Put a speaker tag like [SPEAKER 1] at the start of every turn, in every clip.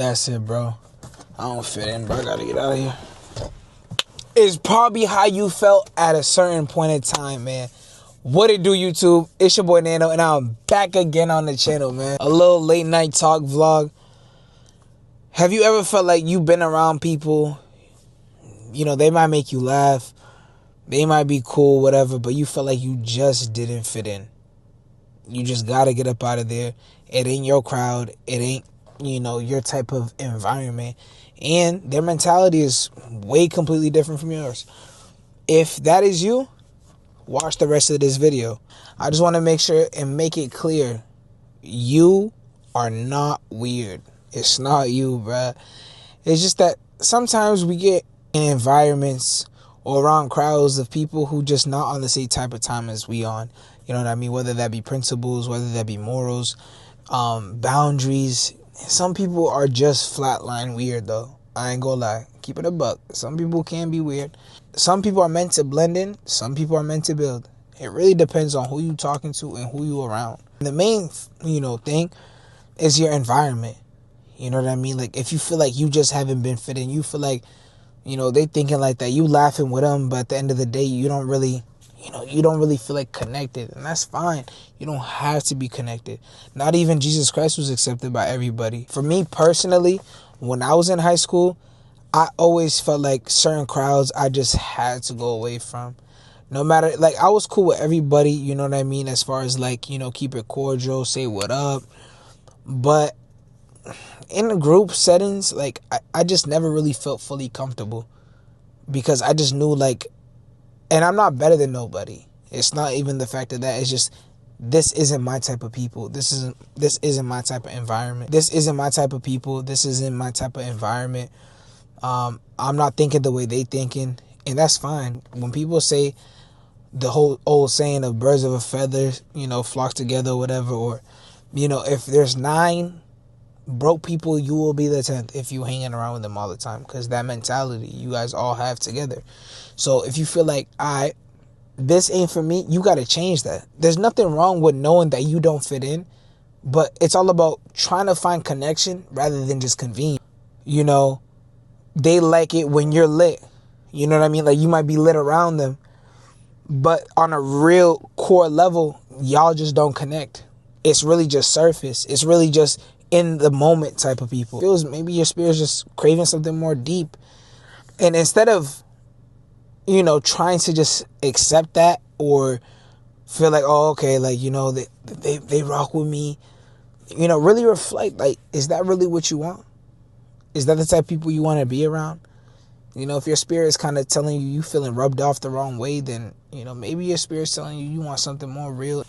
[SPEAKER 1] That's it, bro. I don't fit in, bro. I gotta get out of here. It's probably how you felt at a certain point in time, man. What it do, YouTube? It's your boy Nano, and I'm back again on the channel, man. A little late night talk vlog. Have you ever felt like you've been around people, you know, they might make you laugh, they might be cool, whatever, but you felt like you just didn't fit in? You just gotta get up out of there. It ain't your crowd. It ain't, you know, your type of environment. And their mentality is way completely different from yours. If that is you, watch the rest of this video. I just want to make sure and make it clear. You are not weird. It's not you, bruh. It's just that sometimes we get in environments or around crowds of people who just not on the same type of time as we on. You know what I mean? Whether that be principles, whether that be morals, boundaries. Some people are just flatline weird, though. I ain't gonna lie. Keep it a buck. Some people can be weird. Some people are meant to blend in. Some people are meant to build. It really depends on who you talking to and who you around. The main, thing is your environment. You know what I mean? Like, if you feel like you just haven't been fit in, you feel like, they thinking like that, you laughing with them, but at the end of the day, you don't really feel like connected, and that's fine. You don't have to be connected. Not even Jesus Christ was accepted by everybody. For me personally, when I was in high school, I always felt like certain crowds I just had to go away from. No matter, like, I was cool with everybody, you know what I mean, as far as, like, keep it cordial, say what up. But in the group settings, like, I just never really felt fully comfortable, because I just knew, like, and I'm not better than nobody. It's not even the fact of that. It's just, this isn't my type of people. This isn't my type of environment. This isn't my type of people. This isn't my type of environment. I'm not thinking the way they thinking, and that's fine. When people say the whole old saying of birds of a feather, flock together or whatever, or, if there's 9 broke people, you will be the 10th if you hanging around with them all the time, because that mentality you guys all have together. So if you feel like, this ain't for me, you got to change that. There's nothing wrong with knowing that you don't fit in, but it's all about trying to find connection rather than just convene. They like it when you're lit. You know what I mean? Like, you might be lit around them, but on a real core level, y'all just don't connect. It's really just surface. It's really just in the moment type of people. It feels maybe your spirit's just craving something more deep. And instead of, trying to just accept that, or feel like, oh, okay, like, they rock with me, really reflect, like, is that really what you want? Is that the type of people you want to be around? If your spirit is kind of telling you feeling rubbed off the wrong way, then, maybe your spirit's telling you want something more real.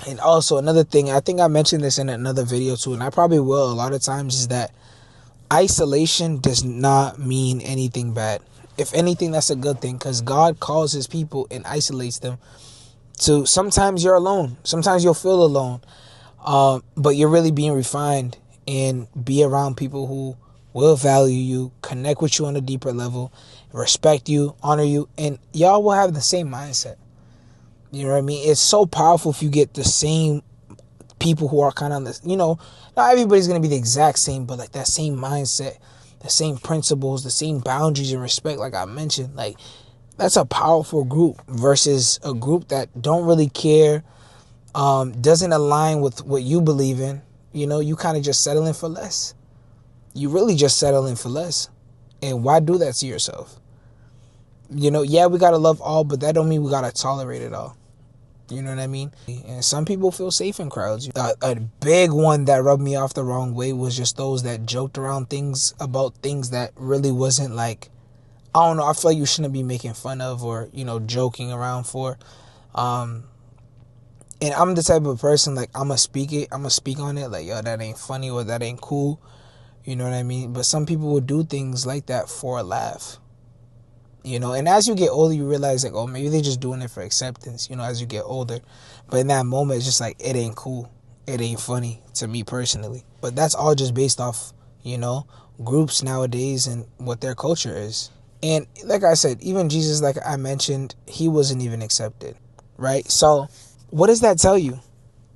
[SPEAKER 1] And also, another thing, I think I mentioned this in another video too, and I probably will a lot of times, is that isolation does not mean anything bad. If anything, that's a good thing, because God calls his people and isolates them. So sometimes you're alone. Sometimes you'll feel alone. But you're really being refined, and be around people who will value you, connect with you on a deeper level, respect you, honor you, and y'all will have the same mindset. You know what I mean? It's so powerful if you get the same people who are kind of on this, not everybody's going to be the exact same, but like that same mindset, the same principles, the same boundaries and respect, like I mentioned. Like, that's a powerful group versus a group that don't really care, doesn't align with what you believe in. You kind of just settling for less. You really just settling for less. And why do that to yourself? Yeah, we got to love all, but that don't mean we got to tolerate it all. You know what I mean? And some people feel safe in crowds. A big one that rubbed me off the wrong way was just those that joked around things about things that really wasn't, like, I don't know, I feel like you shouldn't be making fun of, or, joking around for. And I'm the type of person, like, I'm going to speak on it, like, yo, that ain't funny, or that ain't cool. You know what I mean? But some people will do things like that for a laugh. And as you get older, you realize, like, oh, maybe they're just doing it for acceptance, as you get older. But in that moment, it's just like, it ain't cool. It ain't funny to me personally. But that's all just based off, groups nowadays and what their culture is. And like I said, even Jesus, like I mentioned, he wasn't even accepted, right? So what does that tell you?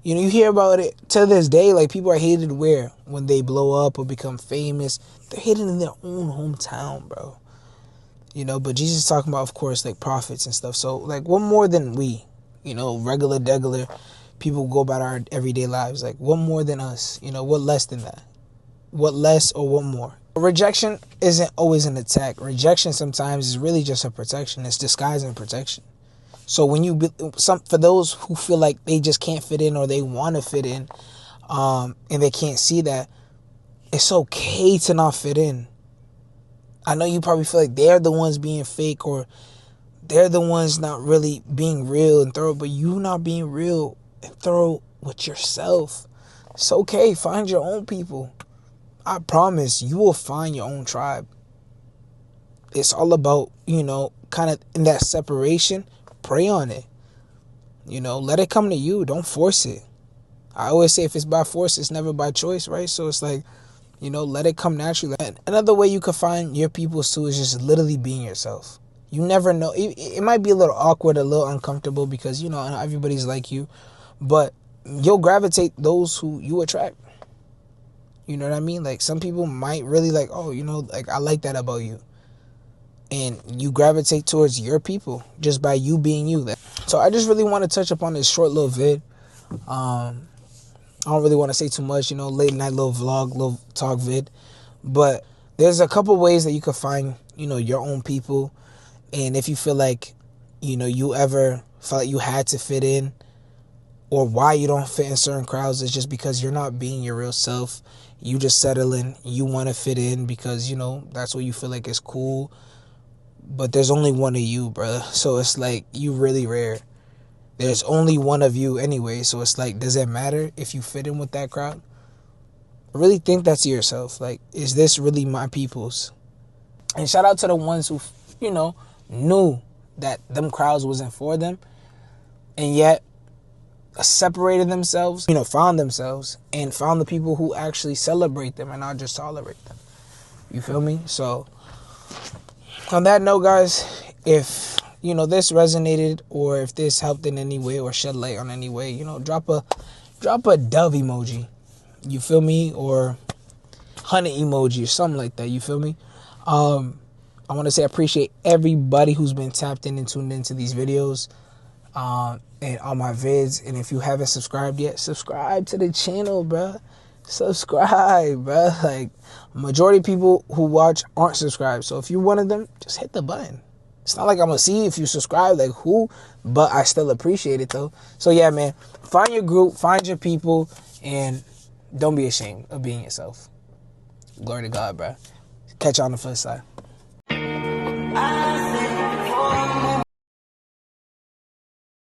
[SPEAKER 1] You know, you hear about it to this day. Like, people are hated where? When they blow up or become famous. They're hated in their own hometown, bro. You know, but Jesus is talking about, of course, like, prophets and stuff. So, like, what more than we? You know, regular people go about our everyday lives. Like, what more than us? You know, what less than that? What less or what more? Rejection isn't always an attack. Rejection sometimes is really just a protection. It's disguising protection. So when for those who feel like they just can't fit in or they want to fit in, and they can't see that, it's okay to not fit in. I know you probably feel like they're the ones being fake or they're the ones not really being real and thorough, but you not being real and thorough with yourself. It's okay. Find your own people. I promise you will find your own tribe. It's all about, you know, kind of in that separation, pray on it. You know, let it come to you. Don't force it. I always say if it's by force, it's never by choice, right? So it's like, you know, let it come naturally. And another way you can find your people too is just literally being yourself. You never know. It might be a little awkward, a little uncomfortable because, you know, everybody's like you. But you'll gravitate those who you attract. You know what I mean? Like, some people might really like, oh, you know, like, I like that about you. And you gravitate towards your people just by you being you. So I just really want to touch upon this short little vid. I don't really want to say too much, you know, late night little vlog, little talk vid. But there's a couple ways that you can find, you know, your own people. And if you feel like, you know, you ever felt like you had to fit in, or why you don't fit in certain crowds, is just because you're not being your real self. You just settle in. You want to fit in because, you know, that's what you feel like is cool. But there's only one of you, brother. So it's like, you really rare. There's only one of you anyway. So it's like, does it matter if you fit in with that crowd? Really think that to yourself. Like, is this really my people's? And shout out to the ones who, you know, knew that them crowds wasn't for them, and yet separated themselves, you know, found themselves and found the people who actually celebrate them and not just tolerate them. You feel me? So on that note, guys, if, you know, this resonated or if this helped in any way or shed light on any way, you know, drop a dove emoji. You feel me? Or honey emoji or something like that. You feel me? I want to say I appreciate everybody who's been tapped in and tuned into these videos. And all my vids. And if you haven't subscribed yet, subscribe to the channel, bruh. Subscribe, bruh. Like, majority of people who watch aren't subscribed. So if you're one of them, just hit the button. It's not like I'm gonna see if you subscribe, like who, but I still appreciate it though. So yeah, man, find your group, find your people, and don't be ashamed of being yourself. Glory to God, bruh. Catch you on the flip side.